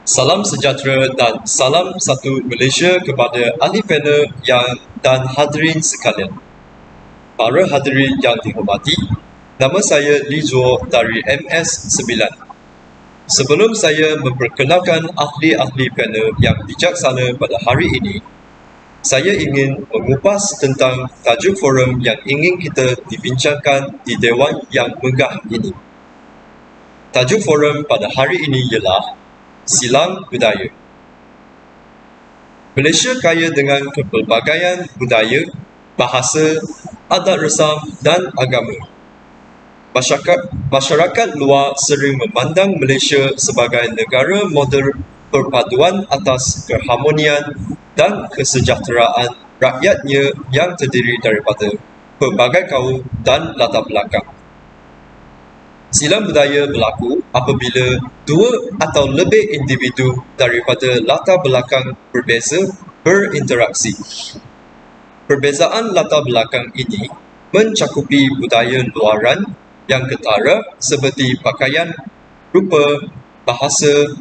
Salam sejahtera dan salam satu Malaysia kepada ahli panel dan hadirin sekalian. Para hadirin yang dihormati, nama saya Li Zuo dari MS9. Sebelum saya memperkenalkan ahli-ahli panel yang bijaksana pada hari ini, saya ingin mengupas tentang tajuk forum yang ingin kita dibincangkan di Dewan yang megah ini. Tajuk forum pada hari ini ialah Silang Budaya. Malaysia kaya dengan kepelbagaian budaya, bahasa, adat resam dan agama. Masyarakat luar sering memandang Malaysia sebagai negara model perpaduan atas keharmonian dan kesejahteraan rakyatnya yang terdiri daripada pelbagai kaum dan latar belakang. Silang budaya berlaku apabila dua atau lebih individu daripada latar belakang berbeza berinteraksi. Perbezaan latar belakang ini mencakupi budaya luaran yang ketara seperti pakaian, rupa, bahasa,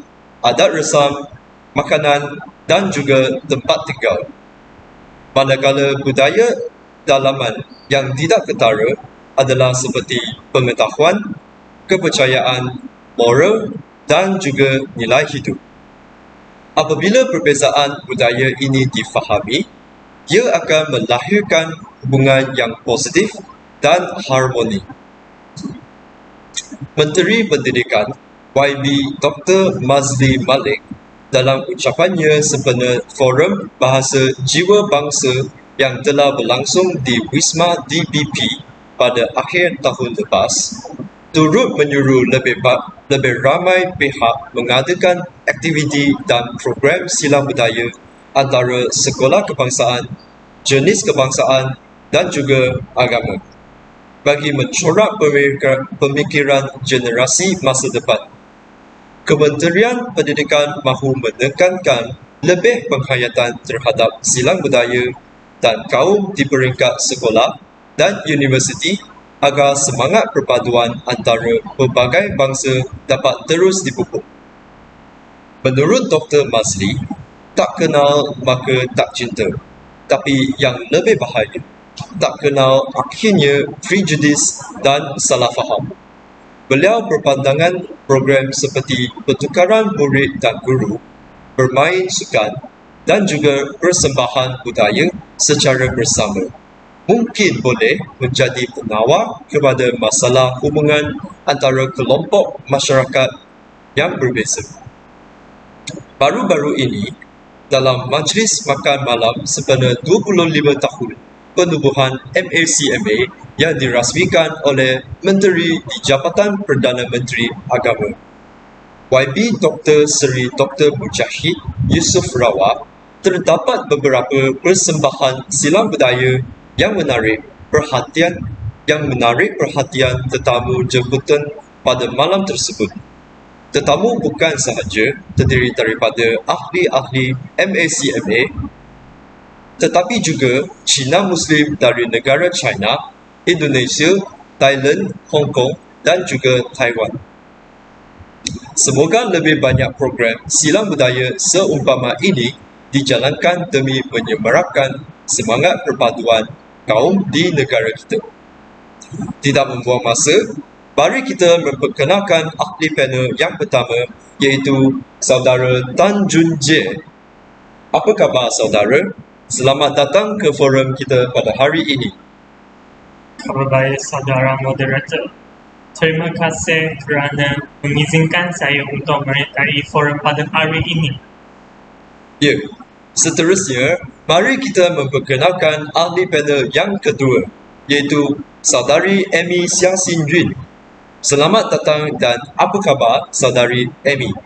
adat resam, makanan dan juga tempat tinggal. Manakala budaya dalaman yang tidak ketara adalah seperti pengetahuan, kepercayaan, moral dan juga nilai hidup. Apabila perbezaan budaya ini difahami, ia akan melahirkan hubungan yang positif dan harmoni. Menteri Pendidikan YB Dr. Mazli Malik dalam ucapannya sempena Forum Bahasa Jiwa Bangsa yang telah berlangsung di Wisma DBP pada akhir tahun lepas, turut menyuruh lebih ramai pihak mengadakan aktiviti dan program silang budaya antara sekolah kebangsaan, jenis kebangsaan dan juga agama bagi mencorak pemikiran generasi masa depan. Kementerian Pendidikan mahu menekankan lebih penghayatan terhadap silang budaya dan kaum di peringkat sekolah dan universiti agar semangat perpaduan antara pelbagai bangsa dapat terus dipupuk. Menurut Dr. Mazli, tak kenal maka tak cinta. Tapi yang lebih bahaya, tak kenal akhirnya prejudis dan salah faham. Beliau berpandangan program seperti pertukaran murid dan guru, bermain sukan dan juga persembahan budaya secara bersama mungkin boleh menjadi penawar kepada masalah hubungan antara kelompok masyarakat yang berbeza. Baru-baru ini, dalam majlis makan malam sempena 25 tahun penubuhan MACMA yang dirasmikan oleh Menteri di Jabatan Perdana Menteri Agama, YB Dr. Seri Dr. Mujahid Yusof Rawat, terdapat beberapa persembahan silang budaya yang menarik perhatian tetamu jemputan pada malam tersebut. Tetamu bukan sahaja terdiri daripada ahli-ahli MACMA, tetapi juga Cina Muslim dari negara China, Indonesia, Thailand, Hong Kong dan juga Taiwan. Semoga lebih banyak program silang budaya seumpama ini dijalankan demi menyemarakkan semangat perpaduan kaum di negara kita. Tidak membuang masa, mari kita memperkenalkan ahli panel yang pertama, iaitu Saudara Tan Jun Jie. Apa khabar saudara? Selamat datang ke forum kita pada hari ini. Khabar baik saudara moderator. Terima kasih kerana mengizinkan saya untuk menyertai forum pada hari ini. Ya, seterusnya, mari kita memperkenalkan ahli panel yang kedua, iaitu Saudari Amy Siang Sin Yun. Selamat datang dan apa khabar Saudari Amy?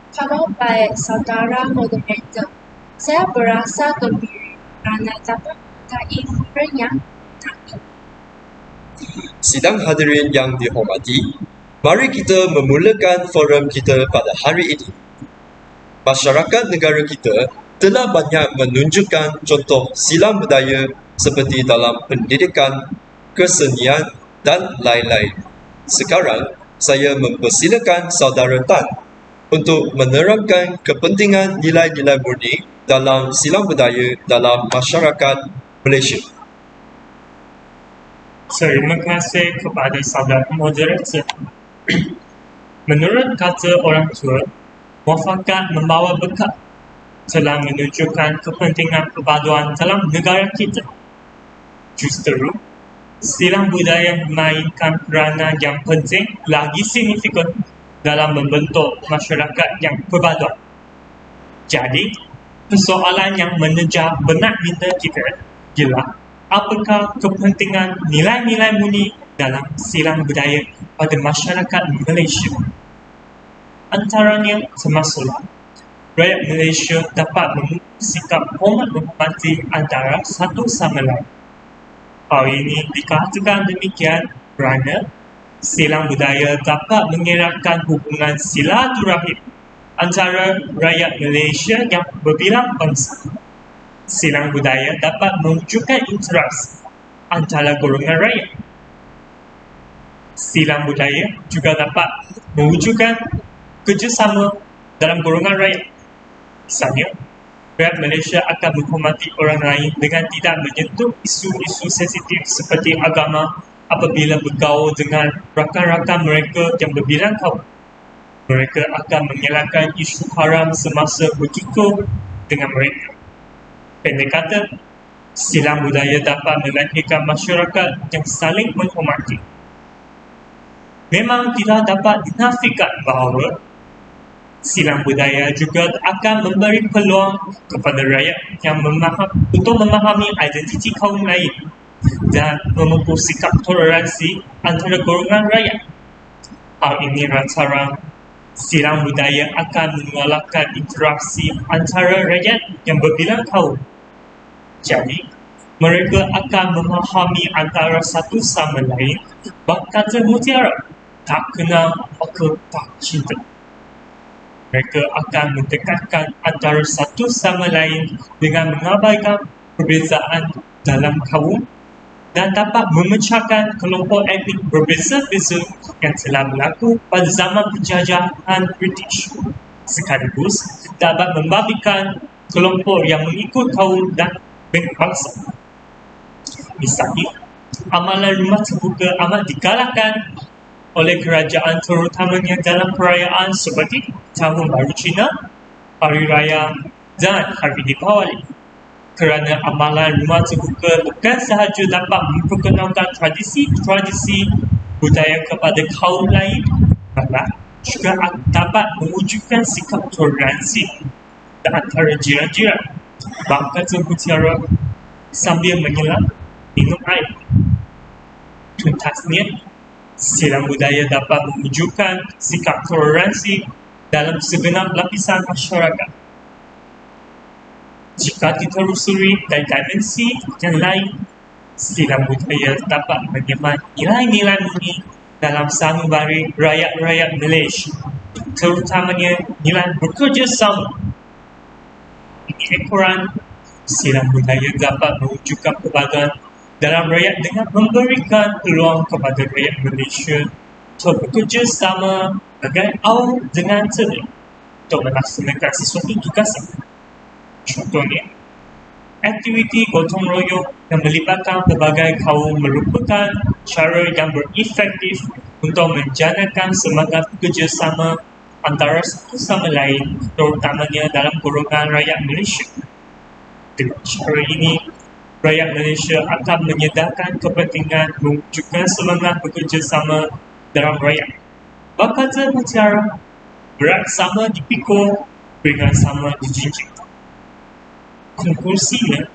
Khabar baik saudara moderator. Saya berasa gembira kerana dapat menyertai forum yang tadi. Sidang hadirin yang dihormati, mari kita memulakan forum kita pada hari ini. Masyarakat negara kita telah banyak menunjukkan contoh silang budaya seperti dalam pendidikan, kesenian dan lain-lain. Sekarang, saya mempersilakan Saudara Tan untuk menerangkan kepentingan nilai-nilai murni dalam silang budaya dalam masyarakat Malaysia. Terima kasih kepada saudara moderator. Menurut kata orang tua, muafakat membawa berkat telah menunjukkan kepentingan perpaduan dalam negara kita. Justru, silang budaya memainkan peranan yang penting lagi signifikan dalam membentuk masyarakat yang berpaduan. Jadi, persoalan yang menejar benak minda kita ialah apakah kepentingan nilai-nilai murni dalam silang budaya pada masyarakat Malaysia. Antaranya termasuklah rakyat Malaysia dapat memiliki sikap hormat menghormati antara satu sama lain. Hal ini dikatakan demikian kerana silang budaya dapat mengeratkan hubungan silaturahim antara rakyat Malaysia yang berbilang bangsa. Silang budaya dapat mewujudkan interaksi antara golongan rakyat. Silang budaya juga dapat mewujudkan kerjasama dalam golongan rakyat. Misalnya, rakyat Malaysia akan menghormati orang lain dengan tidak menyentuh isu-isu sensitif seperti agama apabila bergaul dengan rakan-rakan mereka yang berbilang kaum. Mereka akan mengelakkan isu haram semasa bercukur dengan mereka. Pendek kata, silang budaya dapat melahirkan masyarakat yang saling menghormati. Memang tidak dapat dinafikan bahawa silang budaya juga akan memberi peluang kepada rakyat yang untuk memahami identiti kaum lain dan memupuk sikap toleransi antara golongan rakyat. Hal ini lantaran silang budaya akan mengalahkan interaksi antara rakyat yang berbilang kaum. Jadi, mereka akan memahami antara satu sama lain kata mutiara, tak kenal maka tak cinta. Mereka akan mendekatkan antara satu sama lain dengan mengabaikan perbezaan dalam kaum dan dapat memecahkan kelompok etnik berbeza-beza yang telah berlaku pada zaman penjajahan British. Sekaligus dapat membabikan kelompok yang mengikut kaum dan bangsa. Misalnya, amalan rumah terbuka amat digalakkan oleh kerajaan terutamanya dalam perayaan seperti Tahun Baru Cina, Hari Raya dan Hari Deepawali. Kerana amalan rumah terbuka bukan sahaja dapat memperkenalkan tradisi-tradisi budaya kepada kaum lain, malah juga dapat mewujudkan sikap toleransi di antara jiran-jiran. Bab kata mutiara sambil menyelam minum air. Tuntasnya, silang budaya dapat mewujudkan sikap toleransi dalam segenap lapisan masyarakat. Jika ditelusuri dari dimensi yang lain, silang budaya dapat menyemai nilai-nilai murni dalam sanubari rakyat-rakyat Malaysia, terutamanya nilai bekerjasama. Ini ekoran, silang budaya dapat mewujudkan perpaduan dalam rakyat dengan memberikan peluang kepada rakyat Malaysia untuk bekerjasama bagai awal dengan terbaik untuk melaksanakan sesuatu tugasan. Contohnya, aktiviti gotong royong yang melibatkan pelbagai kaum merupakan cara yang berefektif untuk menjanakan semangat kerjasama antara satu sama lain, terutamanya dalam golongan rakyat Malaysia. Dengan cara ini, rakyat Malaysia akan menyedarkan kepentingan mewujudkan semangat bekerjasama dalam rakyat. Berkata mutiara, berat sama dipikul, ringan sama dijinjing. Konklusinya,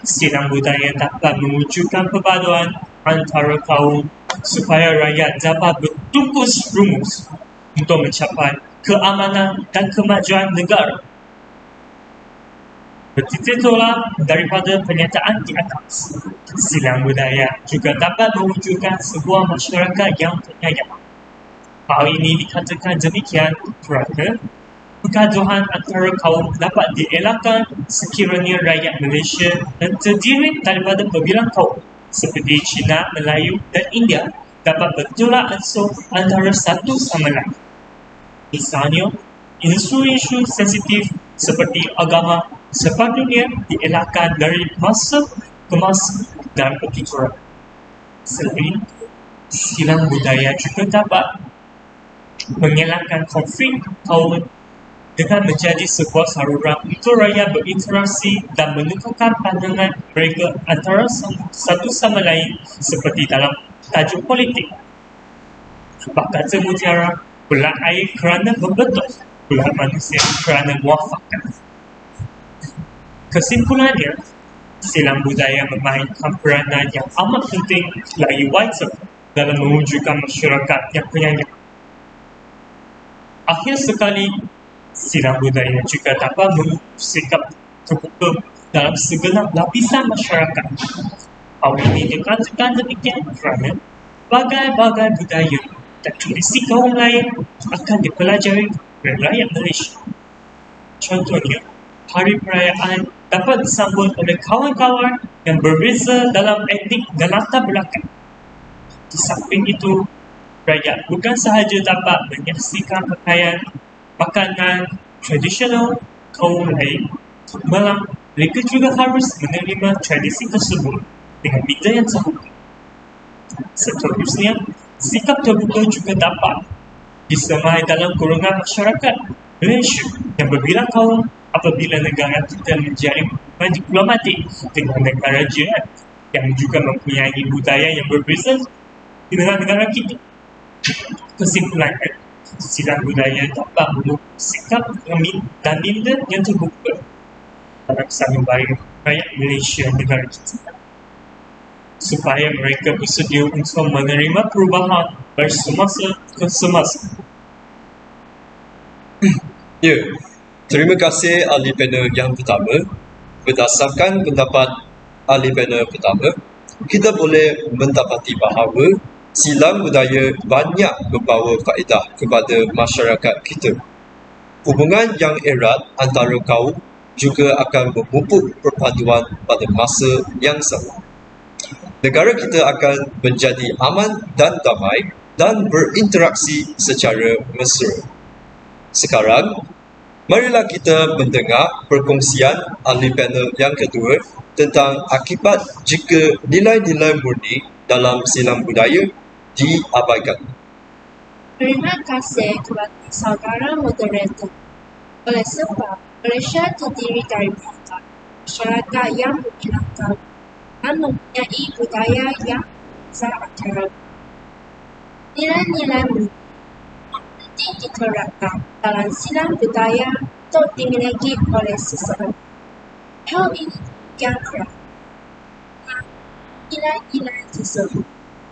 silang budaya dapat mewujudkan perpaduan antara kaum supaya rakyat dapat bertungkus rumus untuk mencapai keamanan dan kemajuan negara. Bertitik tolak daripada pernyataan di atas, silang budaya juga dapat mewujudkan sebuah masyarakat yang penyayang. Hal ini dikatakan demikian kerana pergaduhan antara kaum dapat dielakkan sekiranya rakyat Malaysia yang terdiri daripada berbilang kaum seperti Cina, Melayu dan India dapat bertolak ansur antara satu sama lain. Misalnya, isu-isu sensitif seperti agama sepatutnya dielakkan dari masa ke masa dan berkituran. Selain itu, silang budaya juga dapat mengelakkan konflik kaum dengan menjadi sebuah saluran untuk rakyat berinteraksi dan menukarkan pandangan mereka antara satu sama lain seperti dalam tajuk politik. Bahkan semutiara, belah air kerana membentuk, belah manusia kerana muafakat. Kesimpulannya, silang budaya memainkan peranan yang amat penting lagi vital dalam mewujudkan masyarakat yang penyayang. Akhir sekali, silang budaya juga dapat bersikap terbuka dalam segenap lapisan masyarakat. Hal ini dikatakan demikian kerana bagai-bagai budaya dan tradisi kaum lain akan dipelajari oleh rakyat Malaysia. Contohnya, hari perayaan dapat disambut oleh kawan-kawan yang berbeza dalam etnik dan latar belakang. Di samping itu, rakyat bukan sahaja dapat menyaksikan pakaian, makanan tradisional kaum lain, malah mereka juga harus menerima tradisi tersebut dengan minda yang terbuka. Seterusnya, sikap terbuka juga dapat disemai dalam golongan masyarakat Malaysia yang berbilang kaum apabila negara kita menjalin hubungan diplomatik dengan negara jiran yang juga mempunyai budaya yang berbeza dengan negara kita. Kesimpulannya, silang budaya dapat membentuk sikap dan minda yang terbuka dalam sayembara rakyat Malaysia negara kita, supaya mereka bersedia untuk menerima perubahan dari semasa ke semasa. Ya, terima kasih ahli panel yang pertama. Berdasarkan pendapat ahli panel pertama, kita boleh mendapati bahawa silang budaya banyak membawa faedah kepada masyarakat kita. Hubungan yang erat antara kaum juga akan memupuk perpaduan pada masa yang sama. Negara kita akan menjadi aman dan damai dan berinteraksi secara mesra. Sekarang, marilah kita mendengar perkongsian ahli panel yang kedua tentang akibat jika nilai-nilai murni dalam silang budaya diabaikan. Terima kasih kepada saudara moderator. Oleh sebab Malaysia terdiri daripada masyarakat yang berbilang kaum dan mempunyai budaya yang besar antara nilai-nilai murni penting diterapkan dalam silang budaya untuk dimiliki oleh seseorang. Hal ini yang kerana nilai-nilai tersebut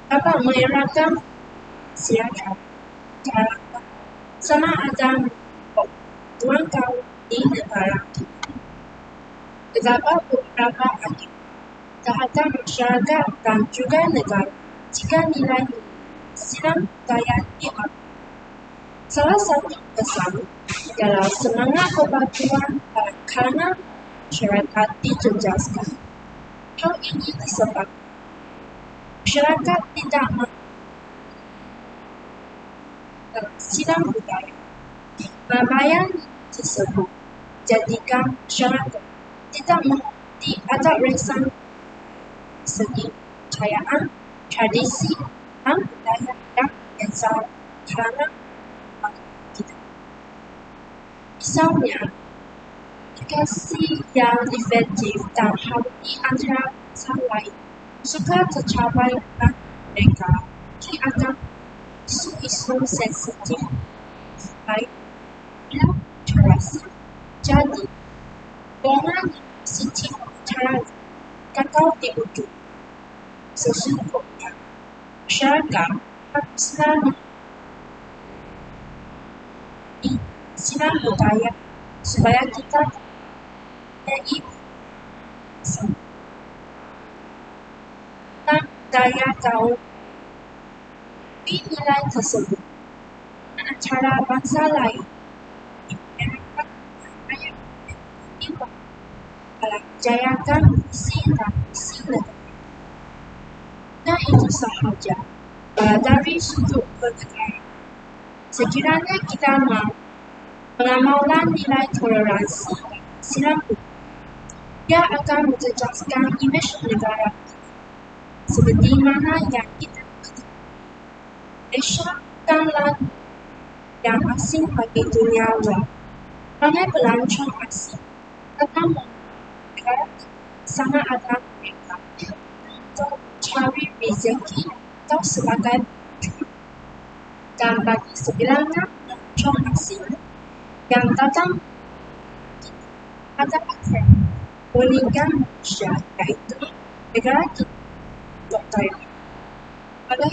dapat mengeratkan silakan masyarakat sama ada tuan kaum di negara kita. Terdapat beberapa akibat terhadap masyarakat dan juga negara jika nilai silang budaya diabaikan. Salah satu besar adalah semangat perpaduan kerana masyarakat dijejaskan. Hal ini disebabkan masyarakat tidak silang budaya. Perbaikan tersebut jadikan masyarakat tidak mengerti adat resan segi kepercayaan, tradisi dan budaya yang besar kerana kita. Misalnya, komunikasi yang efektif dan harmoni antara bangsa lain suka tercapai dengan mereka akan isu-isu sensitif baik dalam terasa. Jadi, hubungan positif antara gagal diwujud. Sesungguhnya, masyarakat haruslah silang budaya supaya kita menjadi dan budaya kaum nilai tersebut antara bangsa lain dalam menjayakan visi dan misi negara. Dan itu sahaja dari sudut bernegara. Sekiranya kita mengamalkan nilai toleransi silam budaya, ia akan menjejaskan imej negara seperti mana yang kita ketahui. Malaysia bukanlah yang asing bagi dunia luar. Ramai pelancong asing datang negara sama ada mereka untuk mencari rezeki atau sebagai pejuang. Dan bagi sebilangnya pelancong asing yang datang ada akan meninggalkan Malaysia, iaitu negara kita Dr. Pada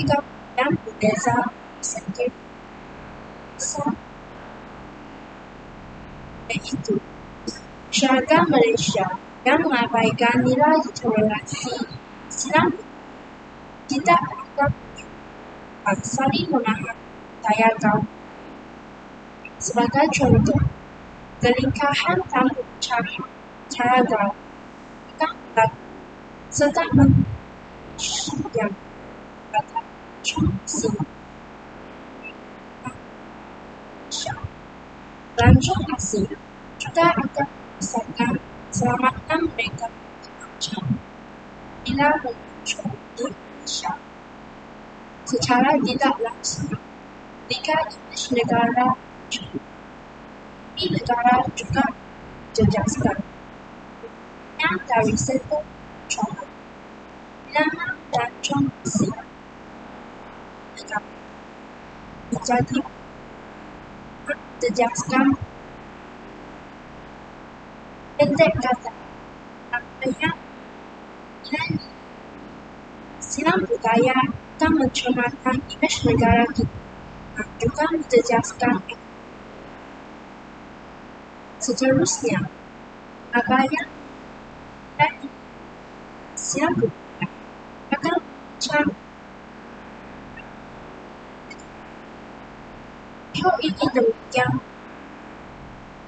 yang berbeza sedikit besar, iaitu masyarakat Malaysia yang mengabaikan nilai toleransi silam tidak akan saling memahami daya kaum. Sebagai contoh, kelingkahan tanpa cara gaul akan berlaku serta yang pada contoh pelancong asing juga akan menyelesaikan keselamatan mereka terancam bila melancong di Malaysia. Secara tidak langsung, jika imej negara ini negara juga jejaskan yang dari sektor contoh bilangan pelancong asing negara menjadi jejaskan pendek kata artinya nilai silam budaya akan mencerminkan imej negara kita dan juga menjejaskan. Seterusnya, abaikan dan silam budaya akan mencari. Hal ini demikian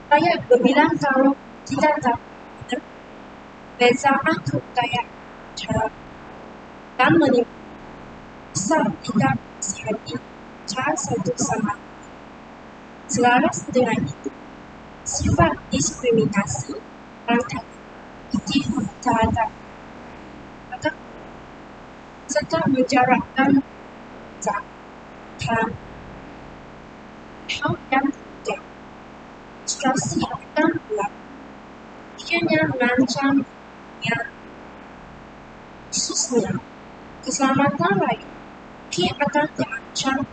supaya berbilang kalau kita dapat perbezaan kebudayaan cara dan menimbulkan besar tidak sehati cara satu sama lain. Selaras dengan itu, sifat diskriminasi antara individu terhadap maka serta menjarakkan zakat hal yang tidak frustrasi akan berlaku. Akhirnya mengancam yang khususnya keselamatan rakyat akan terancam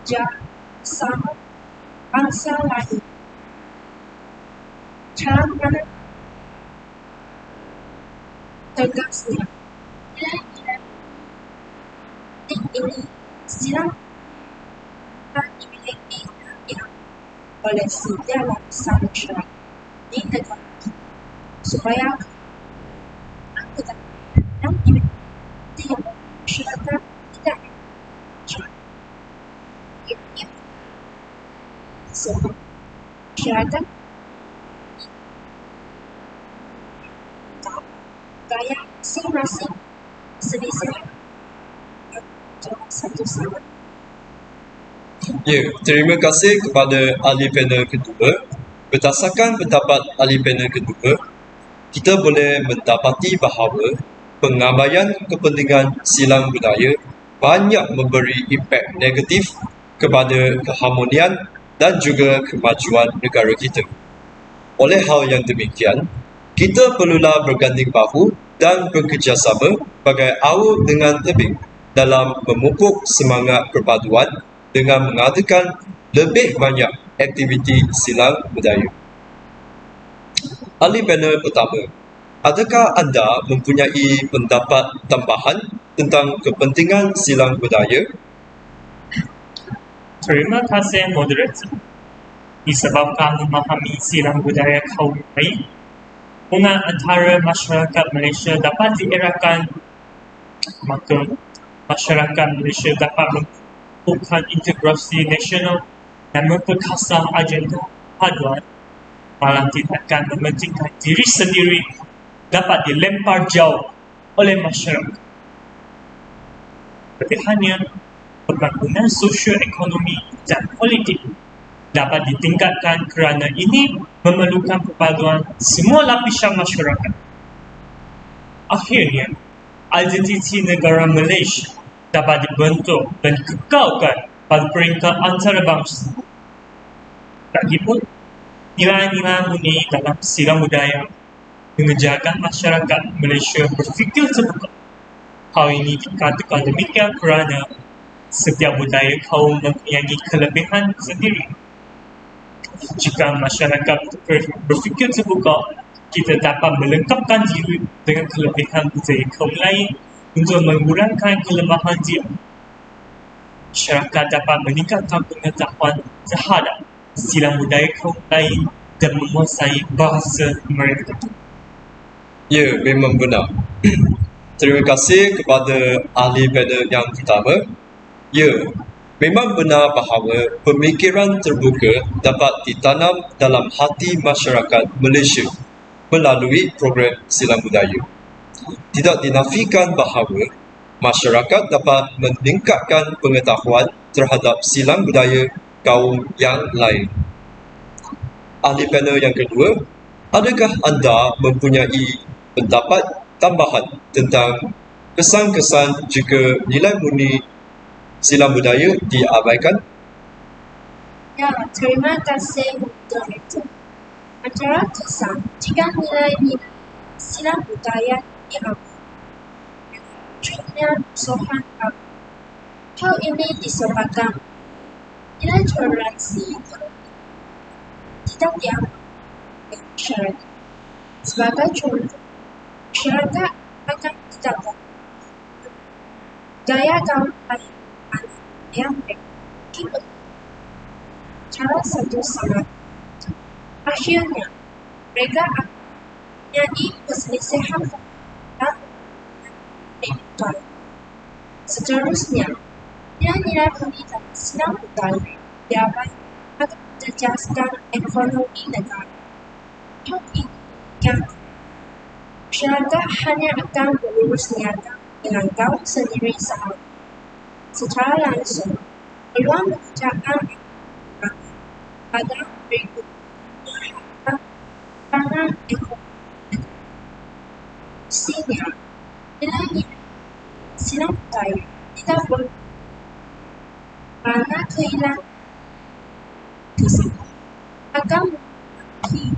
bersama bangsa lain. Cara mana tegasnya nilai-nilai ini silam dimiliki yang oleh setiap lapisan masyarakat di negara kita supaya anggota yang dimiliki masyarakat tidak sebab masyarakat gaya masing-masing selisih satu sama. Ya, terima kasih kepada ahli panel kedua. Berdasarkan pendapat ahli panel kedua, kita boleh mendapati bahawa pengabaian kepentingan silang budaya banyak memberi impak negatif kepada keharmonian dan juga kemajuan negara kita. Oleh hal yang demikian, kita perlulah berganding bahu dan bekerjasama bagai awal dengan tebing dalam memupuk semangat perpaduan dengan mengadakan lebih banyak aktiviti silang budaya. Ahli panel pertama, adakah anda mempunyai pendapat tambahan tentang kepentingan silang budaya? Terima kasih moderator. Disebabkan memahami silang budaya kaum lain, hubungan antara masyarakat Malaysia dapat dieratkan, maka masyarakat Malaysia dapat memupukkan integrasi nasional dan memperkasa agenda paduan, malah tidak akan mementingkan diri sendiri dapat dilempar jauh oleh masyarakat. Kelebihannya, pembangunan sosioekonomi dan politik dapat ditingkatkan kerana ini memerlukan perpaduan semua lapisan masyarakat. Akhirnya, identiti negara Malaysia dapat dibentuk dan kekalkan pada peringkat antarabangsa. Lagipun, nilai-nilai murni dalam silang budaya mengejarkan masyarakat Malaysia berfikir terbuka. Hal ini dikatakan demikian kerana setiap budaya kaum mempunyai kelebihan sendiri. Jika masyarakat berfikir terbuka, kita dapat melengkapkan diri dengan kelebihan budaya kaum lain untuk mengurangkan kelemahan dia. Masyarakat dapat meningkatkan pengetahuan terhadap silang budaya kaum lain dan menguasai bahasa mereka. Ya, memang benar. Terima kasih kepada ahli panel yang pertama. Ya, memang benar bahawa pemikiran terbuka dapat ditanam dalam hati masyarakat Malaysia melalui program silang budaya. Tidak dinafikan bahawa masyarakat dapat meningkatkan pengetahuan terhadap silang budaya kaum yang lain. Ahli panel yang kedua, adakah anda mempunyai pendapat tambahan tentang kesan-kesan jika nilai murni silang budaya diabaikan? Ya, terima kasih moderator. Antara kesan jika nilai-nilai silang budaya diabaikan, wujudnya musuhan kaum. Hal ini disebabkan nilai toleransi tidak dianggap masyarakat. Sebagai contoh, masyarakat akan tidak gaya kaum lain yang mereka cara satu sama. Akhirnya, mereka akan mempunyai perselisihan dan menentukan. Seterusnya, nilai-nilai murni dalam silang budaya diabaikan akan menjejaskan ekonomi negara. Hal ini yang masyarakat hanya akan berurus niaga dengan kaum sendiri sahaja. Secara langsung, peluang pekerjaan pada berikut tantangan ekonomi. Sehingga, nilai-nilai silang budaya tidak boleh karena kehilangan kesempatan akan memiliki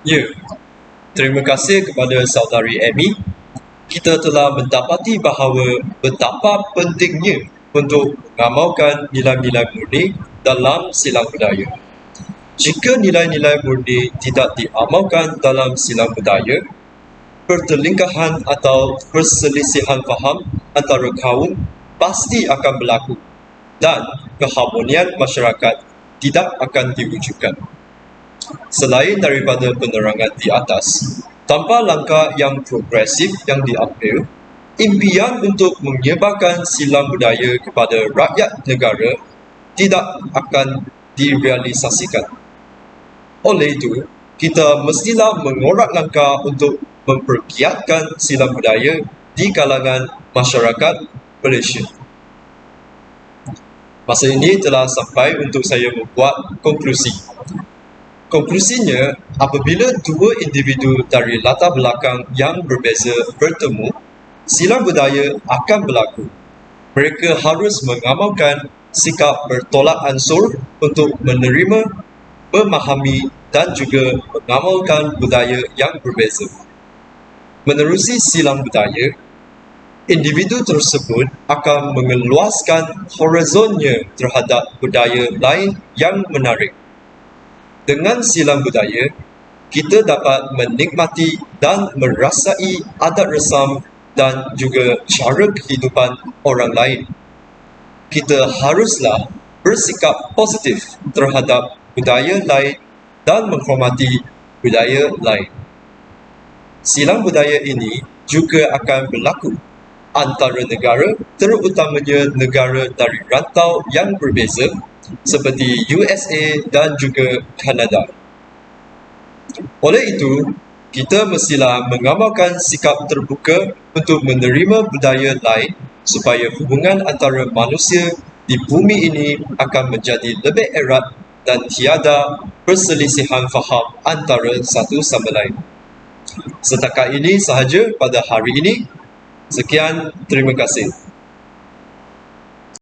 Ya, terima kasih kepada saudari Amy. Kita telah mendapati bahawa betapa pentingnya untuk mengamalkan nilai-nilai murni dalam silang budaya. Jika nilai-nilai murni tidak diamalkan dalam silang budaya, pertelingkahan atau perselisihan faham antara kaum pasti akan berlaku dan keharmonian masyarakat tidak akan diwujudkan. Selain daripada penerangan di atas, tanpa langkah yang progresif yang diambil, impian untuk menyebarkan silang budaya kepada rakyat negara tidak akan direalisasikan. Oleh itu, kita mestilah mengorak langkah untuk mempergiatkan silang budaya di kalangan masyarakat Malaysia. Masa ini telah sampai untuk saya membuat konklusi. Konklusinya, apabila dua individu dari latar belakang yang berbeza bertemu, silang budaya akan berlaku. Mereka harus mengamalkan sikap bertolak ansur untuk menerima, memahami dan juga mengamalkan budaya yang berbeza. Menerusi silang budaya, individu tersebut akan mengeluaskan horizonnya terhadap budaya lain yang menarik. Dengan silang budaya, kita dapat menikmati dan merasai adat resam dan juga cara kehidupan orang lain. Kita haruslah bersikap positif terhadap budaya lain dan menghormati budaya lain. Silang budaya ini juga akan berlaku antara negara, terutamanya negara dari rantau yang berbeza seperti USA dan juga Kanada. Oleh itu, kita mestilah mengamalkan sikap terbuka untuk menerima budaya lain supaya hubungan antara manusia di bumi ini akan menjadi lebih erat dan tiada perselisihan faham antara satu sama lain. Setakat ini sahaja pada hari ini. Sekian, terima kasih.